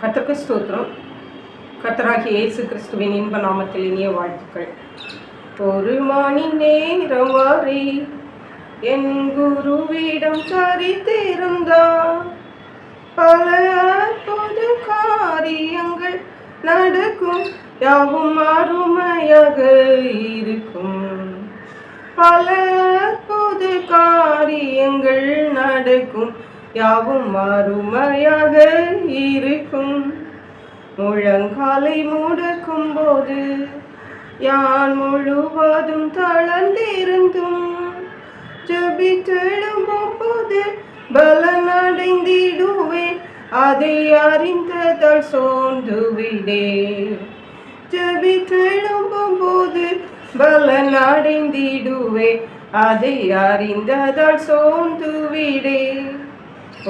கர்த்தருக்கு ஸ்தோத்திரம். கர்த்தராகிய இயேசு கிறிஸ்துவின் இன்ப நாமத்தில் இனிய வாழ்த்துக்கள். ஒரு மணி நேரம் வரை என் குருவிடம் சரித்திருந்தார். பல அற்புத காரியங்கள் நடக்கும், யாவும் அருமையாக இருக்கும். பல அற்புத காரியங்கள் நடக்கும், யாவும் அருமையாக இருக்கும். முழங்காலை முடக்கும் போது யான் முழுவதும் தளர்ந்திருந்தும், ஜெபித்தெழும்பும் போது பலன் அடைந்திடுவேன், அதை அறிந்ததால் சோர்ந்து விடேன். ஜெபித்தெழும்பும் போது பலன் அடைந்திடுவேன், அதை அறிந்ததால் சோர்ந்து விடேன்.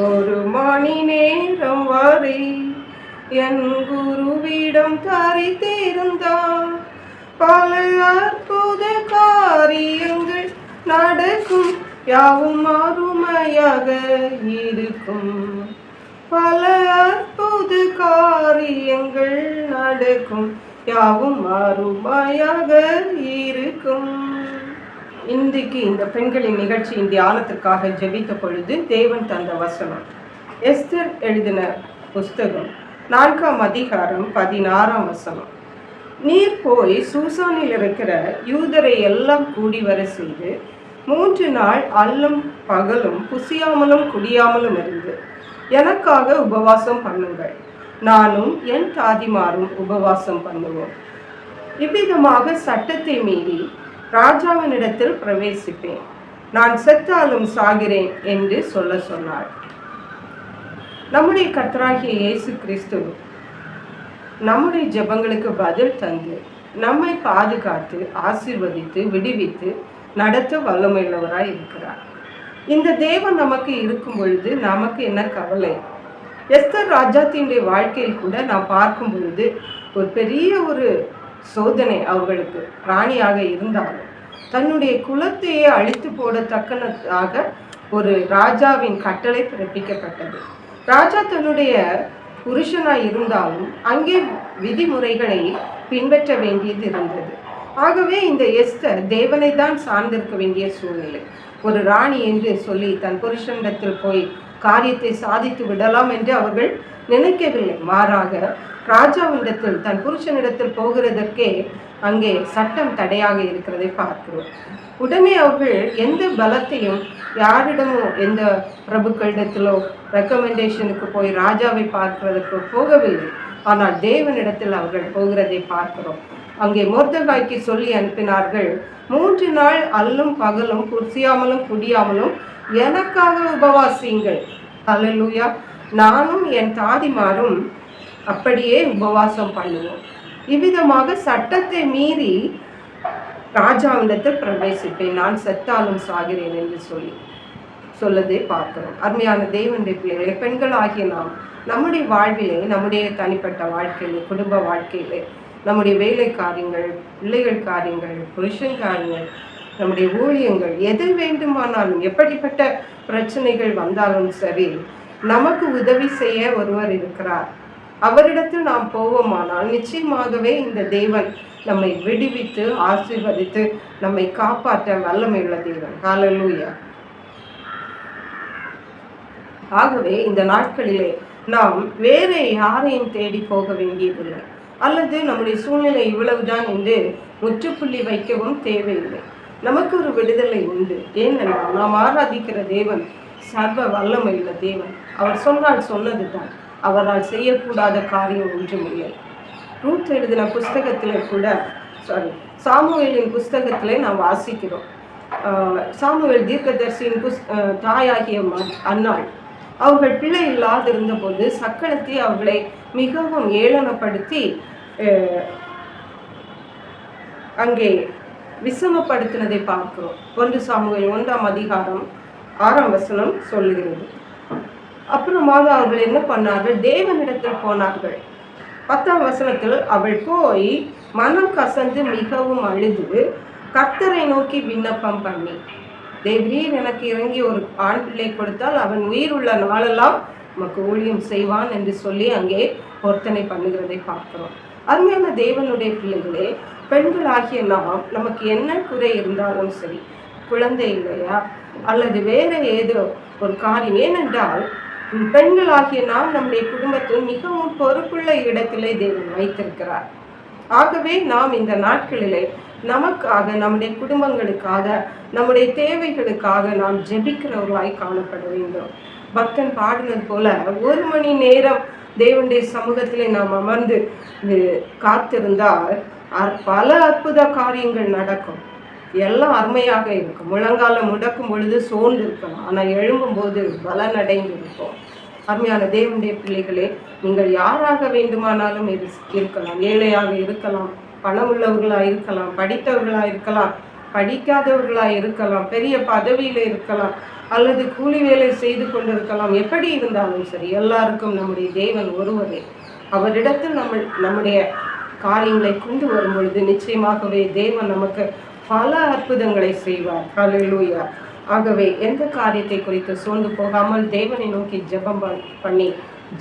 ஒரு மணி நேரம் வரை என் குருவிடம் தரித்திருந்தார். பல அற்புத காரியங்கள் நடக்கும், யாவும் அருமையாக இருக்கும். பல அற்புத காரியங்கள் நடக்கும், யாவும் அருமையாக இருக்கும். இன்றைக்கு இந்த பெண்களின் நிகழ்ச்சியின் தியானத்திற்காக ஜெபித்த பொழுது தேவன் தந்த வசனம் எஸ்தர் எழுதின புஸ்தகம் 4ஆம் அதிகாரம் 16ஆம் வசனம். நீர் போய் சூசானில் இருக்கிற யூதரை எல்லாம் கூடி வர செய்து 3 நாள் அல்லும் பகலும் புசியாமலும் குடியாமலும் இருந்து எனக்காக உபவாசம் பண்ணுங்கள், நானும் என் தாதிமாரும் உபவாசம் பண்ணுவோம். இவ்விதமாக சட்டத்தை மீறி ராஜாவினிடத்தில் பிரவேசிப்பேன், நான் செத்தாலும் சாகிறேன் என்று சொல்ல சொன்னார். நம்முடைய கர்த்தராகிய இயேசு கிறிஸ்து நம்முடைய ஜெபங்களுக்கு பதில் தந்து நம்மை பாதுகாத்து ஆசீர்வதித்து விடுவித்து நடத்த வல்லமையுள்ளவராய் இருக்கிறார். இந்த தேவன் நமக்கு இருக்கும் பொழுது நமக்கு என்ன கவலை? எஸ்தர் ராஜாத்தினுடைய வாழ்க்கையில் கூட நாம் பார்க்கும் பொழுது ஒரு பெரிய ஒரு சோதனை அவர்களுக்கு. ராணியாக இருந்தாலும் தன்னுடைய குலத்தையே அழித்து போடத்தக்கனதாக ஒரு ராஜாவின் கட்டளை பிறப்பிக்கப்பட்டது. ராஜா தன்னுடைய புருஷனாய் இருந்தாலும் அங்கே விதிமுறைகளை பின்பற்ற வேண்டியது இருந்தது. ஆகவே இந்த எஸ்தர் தேவனை தான் சார்ந்திருக்க வேண்டிய சூழ்நிலை. ஒரு ராணி என்று சொல்லி தன் புருஷனிடத்தில் போய் காரியத்தை சாதித்து விடலாம் என்று அவர்கள் நினைக்கவில்லை. மாறாக ராஜாவினிடத்தில் தன் புருஷனிடத்தில் போகிறதற்கே அங்கே சட்டம் தடையாக இருக்கிறதை பார்க்கிறோம். உடனே அவர்கள் எந்த பலத்தையும் யாரிடமோ எந்த பிரபுக்களிடத்திலோ ரெக்கமெண்டேஷனுக்கு போய் ராஜாவை பார்க்கிறதுக்கு போகவில்லை. ஆனால் தேவனிடத்தில் அவர்கள் போகிறதை பார்க்கிறோம். அங்கே மொர்தெகாய்க்கு சொல்லி அனுப்பினார்கள், 3 நாள் அல்லும் பகலும் புசியாமலும் குடியாமலும் எனக்காக உபவாசியுங்கள். அல்லேலூயா. நானும் என் தாதிமாரும் அப்படியே உபவாசம் பண்ணுவோம். இவ்விதமாக சட்டத்தை மீறி ராஜாவிடத்தில் பிரவேசிப்பேன், நான் செத்தாலும் சாகிறேன் என்று சொல்லதை பார்க்கிறோம். அருமையான தேவனுடைய பிள்ளைகளை, பெண்கள் ஆகிய நாம் நம்முடைய வாழ்விலே, நம்முடைய தனிப்பட்ட வாழ்க்கையிலே, குடும்ப வாழ்க்கையிலே, நம்முடைய வேலை காரியங்கள், பிள்ளைகள் காரியங்கள், புருஷன் காரியங்கள், நம்முடைய ஊழியங்கள், எது வேண்டுமானாலும் எப்படிப்பட்ட பிரச்சனைகள் வந்தாலும் சரி, நமக்கு உதவி செய்ய ஒருவர் இருக்கிறார். அவரிடத்தில் நாம் போவோமானால் நிச்சயமாகவே இந்த தேவன் நம்மை விடுவித்து ஆசீர்வதித்து நம்மை காப்பாற்ற வல்லமையுள்ள தேவன். ஹல்லேலூயா. ஆகவே இந்த நாட்களிலே நாம் வேற யாரையும் தேடி போக வேண்டியதில்லை, அல்லது நம்முடைய சூழ்நிலை இவ்வளவுதான் என்று முற்றுப்புள்ளி வைக்கவும் தேவையில்லை. நமக்கு ஒரு விடுதலை உண்டு. ஏனென்றால் நாம் ஆராதிக்கிற தேவன் சர்வ வல்லமையுள்ள தேவன். அவர் சொன்னால் சொன்னது தான், அவரால் செய்யக்கூடாத காரியம் ஒன்றுமில்லை. ரூத் எழுதின புஸ்தகத்தில் கூட சாமுவேலின் புஸ்தகத்திலே நாம் வாசிக்கிறோம். சாமுவேல் தீர்க்கதரிசியின் தாயாகிய அன்னாள் அவர்கள் பிள்ளை இல்லாதிருந்த போது சக்களத்தை அவர்களை மிகவும் ஏளனப்படுத்தி அங்கே விஷமப்படுத்தினதை பார்க்கிறோம். 1 சாமுவேல் 1ஆம் அதிகாரம் 6ஆம் வசனம் சொல்லுகிறது. அப்புறமாக அவர்கள் என்ன பண்ணார்கள்? தேவனிடத்தில் போனார்கள். 10ஆம் வசனத்தில் அவள் போய் மனம் கசந்து மிகவும் அழுது கர்த்தரை நோக்கி விண்ணப்பம் பண்ணி, தேவரீர் எனக்கு இறங்கி ஒரு ஆண் பிள்ளை கொடுத்தால் அவன் உயிர் உள்ள நாளெல்லாம் உமக்கு ஊழியம் செய்வான் என்று சொல்லி அங்கே பொருத்தனை பண்ணுகிறதை பார்க்கிறோம். அருமையான தேவனுடைய பிள்ளைகளே, பெண்களாகிய நாம் நமக்கு என்ன குறை இருந்தாலும் சரி, குழந்தை இல்லையா அல்லது வேற ஏதோ ஒரு காரியம், ஏனென்றால் பெண்களாகிய நாம் நம்முடைய குடும்பத்தில் மிகவும் பொறுப்புள்ள இடத்திலே தேவன் வைத்திருக்கிறார். ஆகவே நாம் இந்த நாட்களிலே நமக்காக, நம்முடைய குடும்பங்களுக்காக, நம்முடைய தேவைகளுக்காக நாம் ஜெபிக்கிறவர்களாய் காணப்பட வேண்டும். பக்தன் பாடினது போல 1 மணி நேரம் தேவனுடைய சமூகத்திலே நாம் அமர்ந்து காத்திருந்தால் பல அற்புத காரியங்கள் நடக்கும். எல்லாம் அருமையாக இருக்கும். முழங்கால முடக்கும் பொழுது சோர்ந்து இருக்கலாம், ஆனால் எழும்பும் போது பலனடைந்து இருக்கும். அருமையான தேவனுடைய பிள்ளைகளே, நீங்கள் யாராக வேண்டுமானாலும் இருக்கலாம். ஏழையாக இருக்கலாம், பணம் உள்ளவர்களாக இருக்கலாம், படித்தவர்களாக இருக்கலாம், படிக்காதவர்களாக இருக்கலாம், பெரிய பதவியில் இருக்கலாம், அல்லது கூலி வேலை செய்து கொண்டிருக்கலாம். எப்படி இருந்தாலும் சரி, எல்லாருக்கும் நம்முடைய தேவன் ஒருவரே. அவரிடத்தில் நம்முடைய காரியங்களை கொண்டு வரும் பொழுது நிச்சயமாகவே தேவன் நமக்கு பல அற்புதங்களை செய்வார். ஹல்லேலூயா. ஆகவே எந்த காரியத்தை குறித்து சோர்ந்து போகாமல் தேவனை நோக்கி ஜெபம் பண்ணி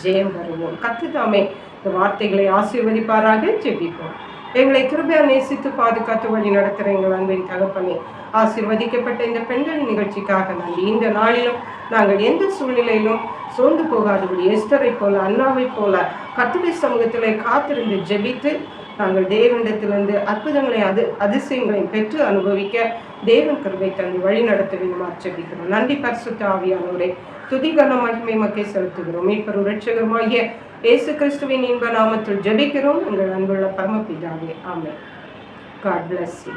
ஜெயம் வருவோம். கர்த்தர் இந்த வார்த்தைகளை ஆசீர்வதிப்பாராக. ஜெபிப்போம். எங்களை கிருபையா நேசித்து பாதுகாத்து வழி நடத்துகிற எங்கள் அன்பின் தகப்பனே, ஆசீர்வதிக்கப்பட்ட இந்த பெண்களின் நிகழ்ச்சிக்காக நன்றி. இந்த நாளிலும் நாங்கள் எந்த சூழ்நிலையிலும் சோர்ந்து போகாதபடி எஸ்தரை போல, அண்ணாவை போல கர்த்தருடைய சமூகத்திலே காத்திருந்து ஜெபித்து நாங்கள் தேவனிடத்திலிருந்து அற்புதங்களை அதிசயங்களையும் பெற்று அனுபவிக்க தேவன் கிருபை தந்து வழி நடத்த வேண்டுமா ஜெபிக்கிறோம். நன்றி பரிசுத்த ஆவியானவரே, துதிகன மகிமை மக்கை செலுத்துகிறோம். மீட்பர் இரட்சகருமாகிய இயேசு கிறிஸ்துவின் இன்ப நாமத்தில் ஜெபிக்கிறோம் எங்கள் அன்புள்ள பரமபிதாவே. ஆமென். God bless you.